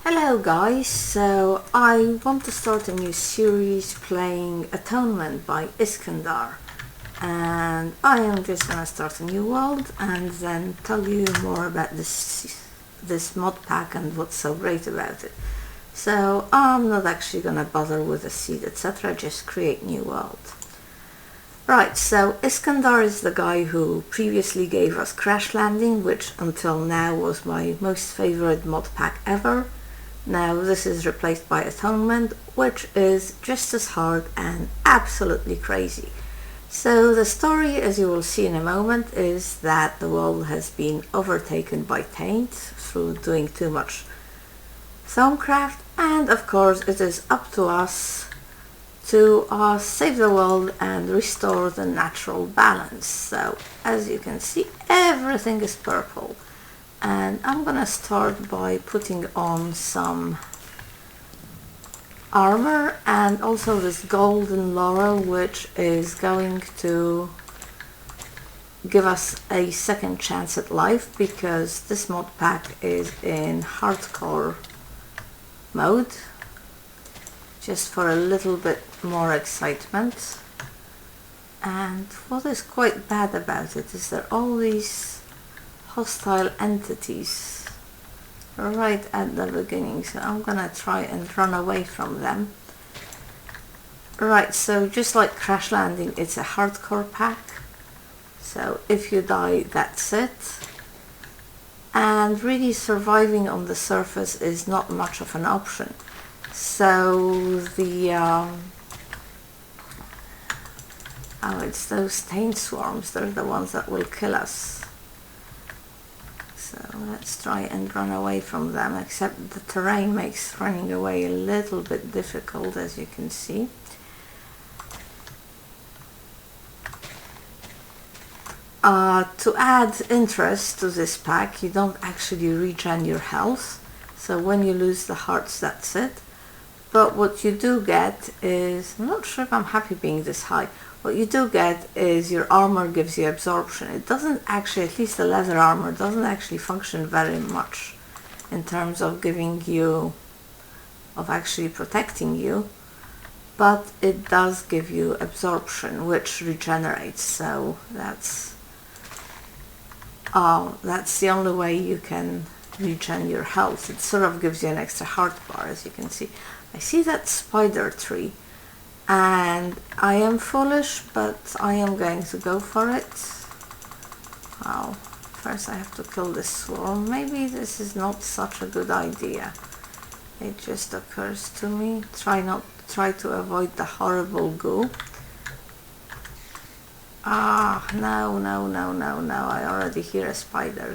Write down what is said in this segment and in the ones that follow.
Hello guys, so I want to start a new series playing Atonement by Iskandar, and I am just gonna start a new world and then tell you more about this mod pack and what's so great about it. So I'm not actually gonna bother with the seed etc, just create new world. Right, so Iskandar is the guy who previously gave us Crash Landing, which until now was my most favorite mod pack ever. Now this is replaced by Atonement, which is just as hard and absolutely crazy. So the story, as you will see in a moment, is that the world has been overtaken by taint through doing too much Thaumcraft, and of course it is up to us to save the world and restore the natural balance. So as you can see, everything is purple. And I'm gonna start by putting on some armor and also this golden laurel, which is going to give us a second chance at life, because this mod pack is in hardcore mode, just for a little bit more excitement. And what is quite bad about it is that all these hostile entities right at the beginning, so I'm gonna try and run away from them. Right, so just like Crash Landing, it's a hardcore pack, so if you die, that's it. And really surviving on the surface is not much of an option. So the it's those taint swarms, they're the ones that will kill us. So let's try and run away from them, except the terrain makes running away a little bit difficult, as you can see. To add interest to this pack, you don't actually regen your health, so when you lose the hearts, that's it. But what you do get is, I'm not sure if I'm happy being this high, what you do get is your armor gives you absorption. It doesn't actually, at least the leather armor, doesn't actually function very much in terms of giving you, of actually protecting you, but it does give you absorption, which regenerates. So that's the only way you can regen your health. It sort of gives you an extra heart bar, as you can see. I see that spider tree, and I am foolish, but I am going to go for it. Well, first I have to kill this swarm. Maybe this is not such a good idea. It just occurs to me. Try to avoid the horrible goo. No, I already hear a spider.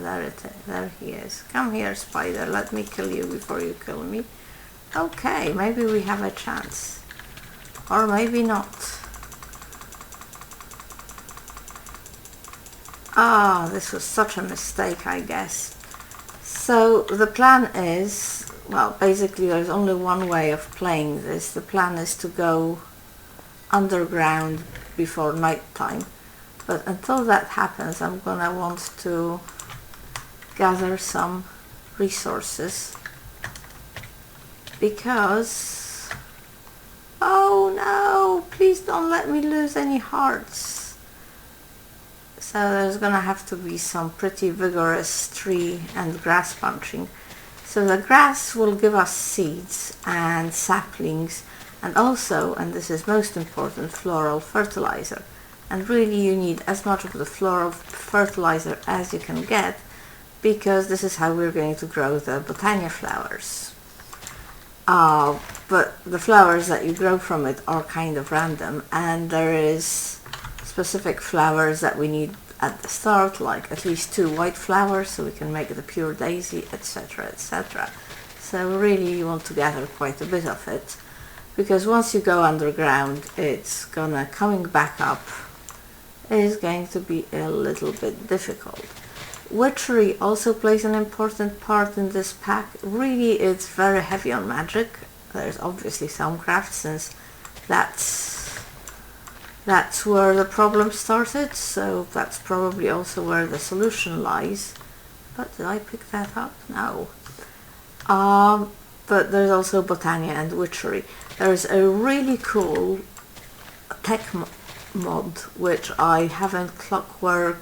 There he is. Come here, spider, let me kill you before you kill me. Okay, maybe we have a chance. Or maybe not. This was such a mistake, I guess. So the plan is, well, basically there's only one way of playing this. The plan is to go underground before night time. But until that happens, I'm gonna want to gather some resources, because, oh no, please don't let me lose any hearts. So there's gonna have to be some pretty vigorous tree and grass punching. So the grass will give us seeds and saplings, and also, and this is most important, floral fertilizer. And really you need as much of the floral fertilizer as you can get, because this is how we're going to grow the botania flowers. But the flowers that you grow from it are kind of random, and there is specific flowers that we need at the start, like at least 2 white flowers so we can make the pure daisy, etc, etc. So really you want to gather quite a bit of it, because once you go underground, it's gonna, coming back up is going to be a little bit difficult. Witchery also plays an important part in this pack. Really, it's very heavy on magic. There's obviously Thaumcraft, since that's where the problem started, so that's probably also where the solution lies. But did I pick that up? No. but there's also Botania and Witchery. There's a really cool tech mod which I haven't Clockwork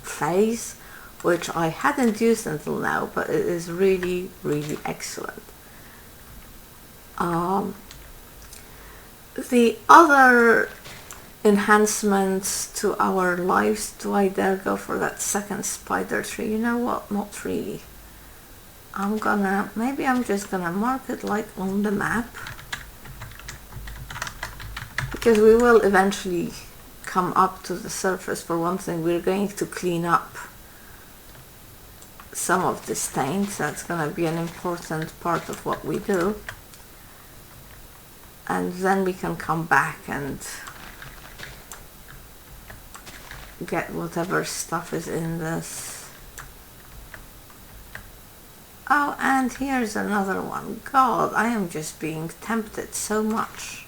Phase, which I hadn't used until now, but it is really, really excellent. The other enhancements to our lives, do I dare go for that second spider tree? You know what, not really. Maybe I'm just gonna mark it like on the map, because we will eventually come up to the surface. For one thing, we're going to clean up some of this taint. That's gonna be an important part of what we do. And then we can come back and get whatever stuff is in this. Oh, and here's another one. God, I am just being tempted so much.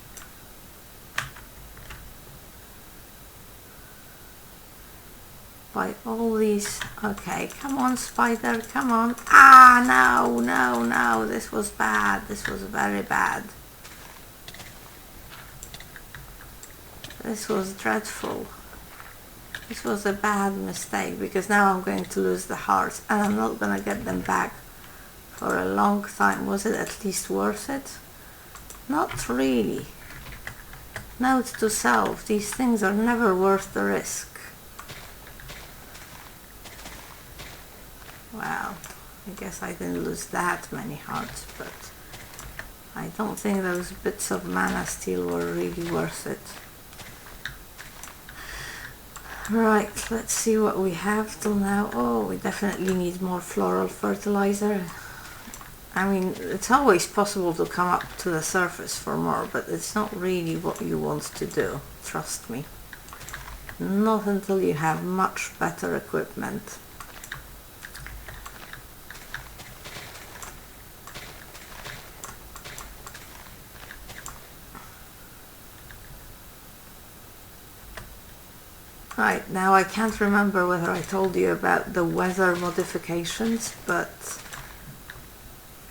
By all these. Okay, come on, spider, come on. Ah, no, no, no, this was bad. This was very bad. This was dreadful. This was a bad mistake, because now I'm going to lose the hearts and I'm not going to get them back for a long time. Was it at least worth it? Not really. Note to self, these things are never worth the risk. Well, I guess I didn't lose that many hearts, but I don't think those bits of mana steel were really worth it. Right, let's see what we have till now. Oh, we definitely need more floral fertilizer. I mean, it's always possible to come up to the surface for more, but it's not really what you want to do, trust me. Not until you have much better equipment. Right, now I can't remember whether I told you about the weather modifications, but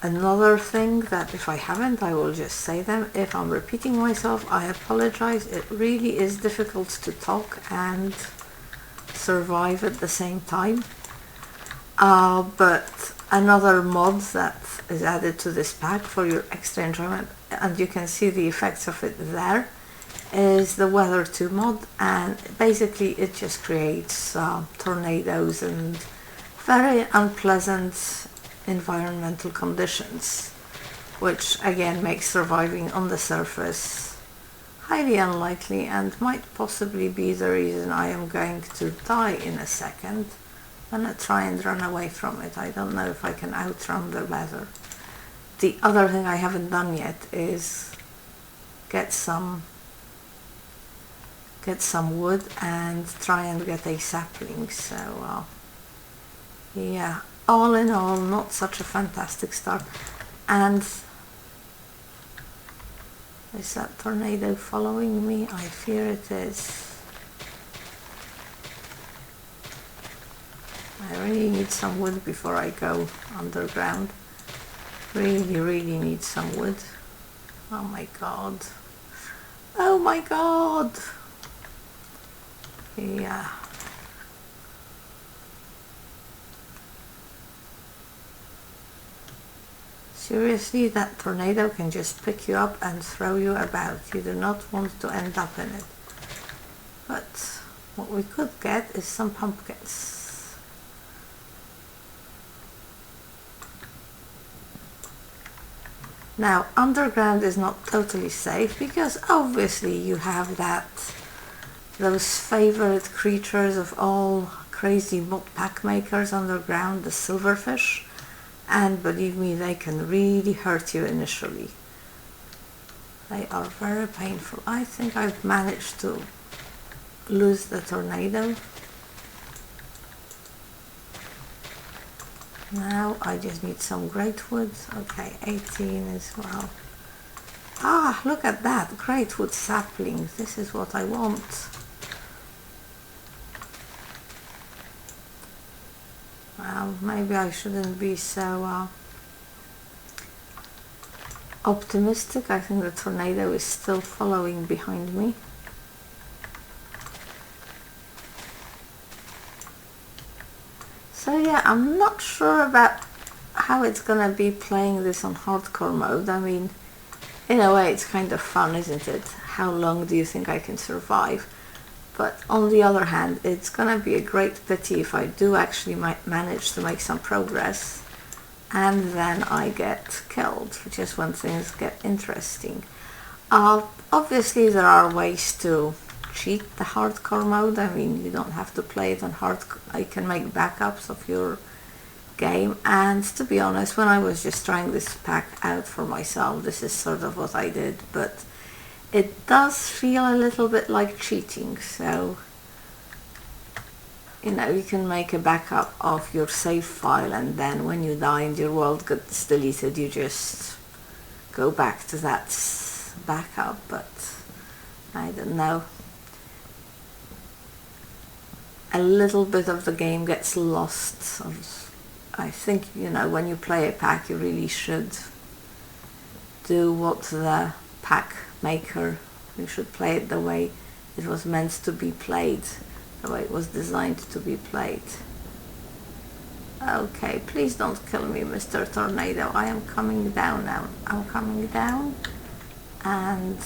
another thing that if I haven't, I will just say them. If I'm repeating myself, I apologize. It really is difficult to talk and survive at the same time. But another mod that is added to this pack for your extra enjoyment, and you can see the effects of it there, is the Weather 2 mod, and basically it just creates tornadoes and very unpleasant environmental conditions, which again makes surviving on the surface highly unlikely and might possibly be the reason I am going to die in a second. I'm gonna try and run away from it. I don't know if I can outrun the weather. The other thing I haven't done yet is get some wood and try and get a sapling. So yeah, all in all, not such a fantastic start. And is that tornado following me? I fear it is. I really need some wood before I go underground. Really need some wood. Oh my god. Oh my god. Yeah. Seriously, that tornado can just pick you up and throw you about. You do not want to end up in it. But what we could get is some pumpkins. Now, underground is not totally safe because obviously you have those favorite creatures of all crazy mod pack makers underground, the silverfish, and believe me, they can really hurt you initially. They are very painful. I think I've managed to lose the tornado. Now I just need some great wood. Okay, 18 as well. Ah, look at that, great wood saplings. This is what I want. Well, maybe I shouldn't be so optimistic. I think the tornado is still following behind me. So yeah, I'm not sure about how it's gonna be playing this on hardcore mode. I mean, in a way it's kind of fun, isn't it? How long do you think I can survive? But on the other hand, it's gonna be a great pity if I do actually manage to make some progress and then I get killed, which is when things get interesting. Obviously there are ways to cheat the hardcore mode. I mean, you don't have to play it on hardcore. You can make backups of your game, and to be honest, when I was just trying this pack out for myself, this is sort of what I did, but it does feel a little bit like cheating. So, you know, you can make a backup of your save file, and then when you die and your world gets deleted, you just go back to that backup. But I don't know, a little bit of the game gets lost. I think, you know, when you play a pack, you really should do what the pack maker, you should play it the way it was meant to be played, the way it was designed to be played. Okay, please don't kill me, Mr. Tornado. I am coming down now. I'm coming down, and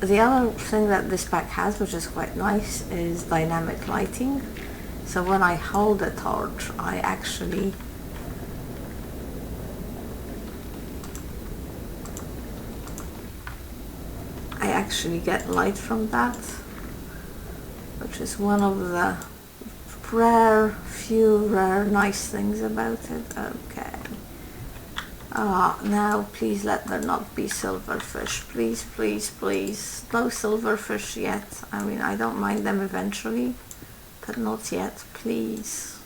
the other thing that this pack has, which is quite nice, is dynamic lighting. So when I hold a torch, I actually get light from that, which is one of the few rare nice things about it. Okay. Now please let there not be silverfish. Please, please, please. No silverfish yet. I mean, I don't mind them eventually, but not yet, please.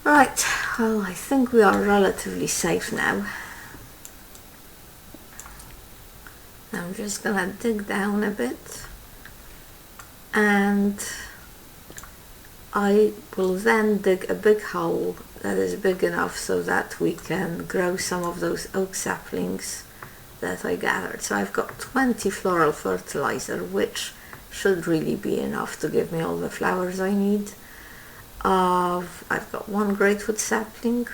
Right, well, I think we are relatively safe now. I'm just gonna dig down a bit, and I will then dig a big hole that is big enough so that we can grow some of those oak saplings that I gathered. So I've got 20 floral fertilizer, which should really be enough to give me all the flowers I need. I've got one greatwood sapling,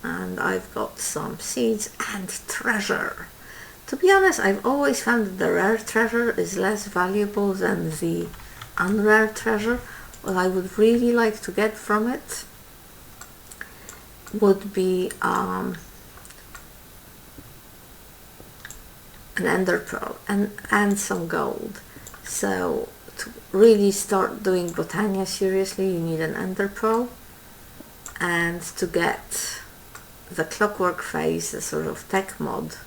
and I've got some seeds and treasure. To be honest, I've always found that the rare treasure is less valuable than the unrare treasure. What I would really like to get from it would be an ender pearl and some gold. So to really start doing Botania seriously, you need an ender pearl, and to get the clockwork phase, the sort of tech mod,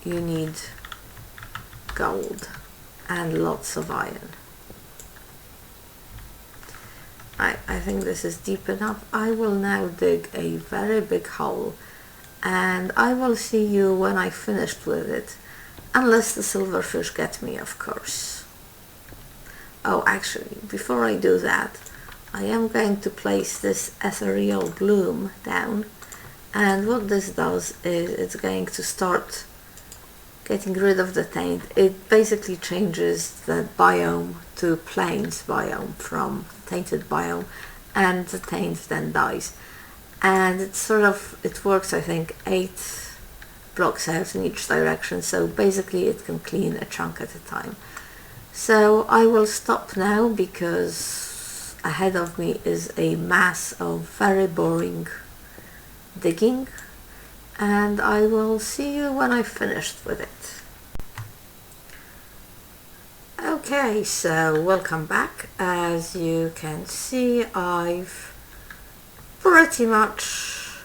you need gold and lots of iron. I think this is deep enough. I will now dig a very big hole, and I will see you when I finished with it, unless the silverfish get me, of course. Oh, actually, before I do that, I am going to place this ethereal bloom down, and what this does is it's going to start getting rid of the taint. It basically changes the biome to plains biome from tainted biome, and the taint then dies. And it works, I think, 8 blocks out in each direction, so basically it can clean a chunk at a time. So I will stop now, because ahead of me is a mass of very boring digging, and I will see you when I've finished with it. Okay, so welcome back. As you can see, I've pretty much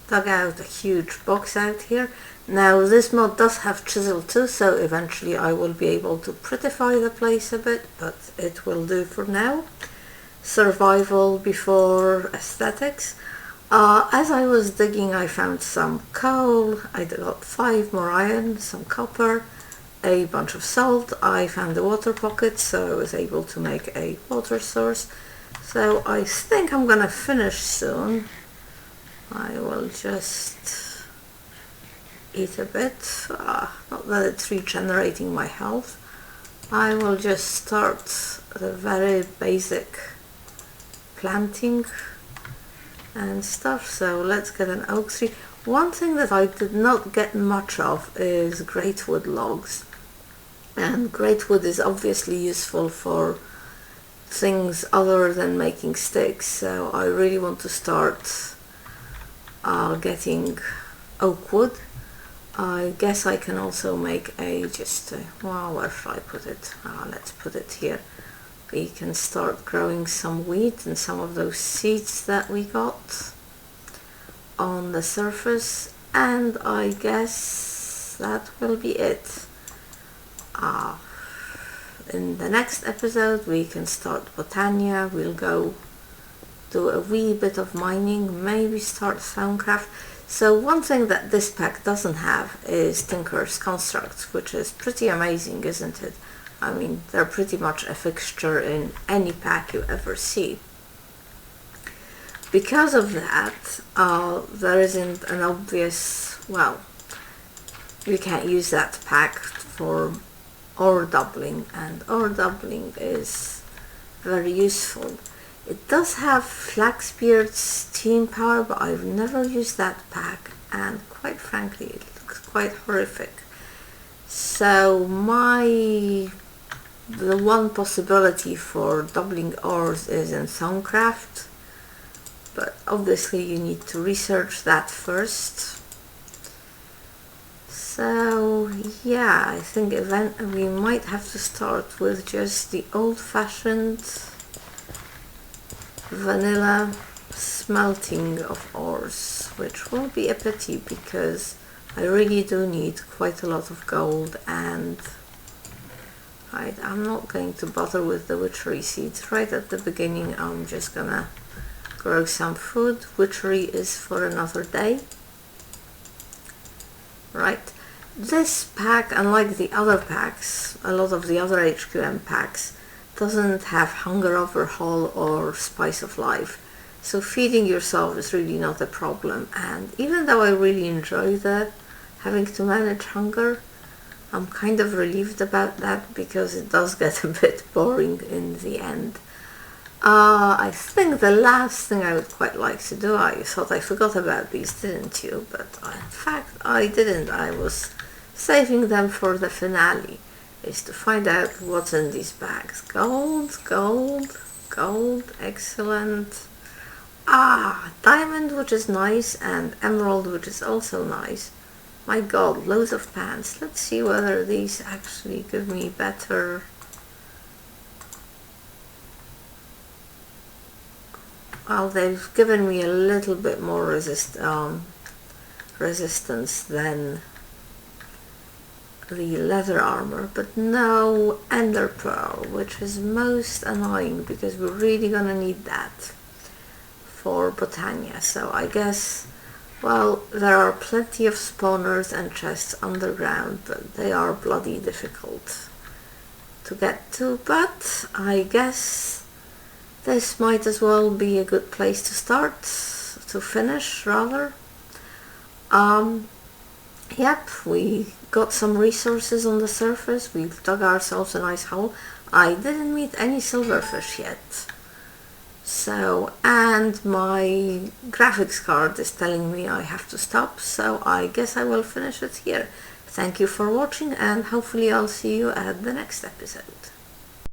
dug out a huge box out here. Now this mod does have chisel too, so eventually I will be able to prettify the place a bit, but it will do for now. Survival before aesthetics. As I was digging, I found some coal, I got 5 more iron, some copper, a bunch of salt. I found a water pocket, so I was able to make a water source. So I think I'm gonna finish soon I will just eat a bit, not that it's regenerating my health. I will just start the very basic planting and stuff. So let's get an oak tree. One thing that I did not get much of is great wood logs, and great wood is obviously useful for things other than making sticks, so I really want to start getting oak wood. I guess I can also make well, where should I put it? Let's put it here. We can start growing some wheat and some of those seeds that we got on the surface, and I guess that will be it. In the next episode we can start Botania. We'll go do a wee bit of mining, maybe start Stonecraft. So one thing that this pack doesn't have is Tinker's Constructs, which is pretty amazing, isn't it? I mean, they're pretty much a fixture in any pack you ever see. Because of that, there isn't an obvious, well, we can't use that pack for ore doubling, and ore doubling is very useful. It does have Flaxbeard's steam power, but I've never used that pack, and quite frankly it looks quite horrific. So the one possibility for doubling ores is in Stonecraft, but obviously you need to research that first. So yeah, I think we might have to start with just the old-fashioned vanilla smelting of ores, which will be a pity because I really do need quite a lot of gold, and I'm not going to bother with the witchery seeds right at the beginning. I'm just gonna grow some food. Witchery is for another day. Right, this pack, unlike the other packs, a lot of the other HQM packs, doesn't have Hunger Overhaul or Spice of Life, so feeding yourself is really not a problem. And even though I really enjoy having to manage hunger, I'm kind of relieved about that because it does get a bit boring in the end. I think the last thing I would quite like to do, I thought I forgot about these, didn't you? But in fact I didn't. I was saving them for the finale, is to find out what's in these bags. Gold, gold, gold, excellent. Diamond, which is nice, and emerald, which is also nice. My god, loads of pants. Let's see whether these actually give me better. Well, they've given me a little bit more resistance than the leather armor, but no ender pearl, which is most annoying because we're really gonna need that for Botania. So I guess, well, there are plenty of spawners and chests underground, but they are bloody difficult to get to. But I guess this might as well be a good place to start, to finish rather. Yep, we got some resources on the surface. We've dug ourselves a nice hole. I didn't meet any silverfish yet. So, and my graphics card is telling me I have to stop, so I guess I will finish it here. Thank you for watching, and hopefully I'll see you at the next episode.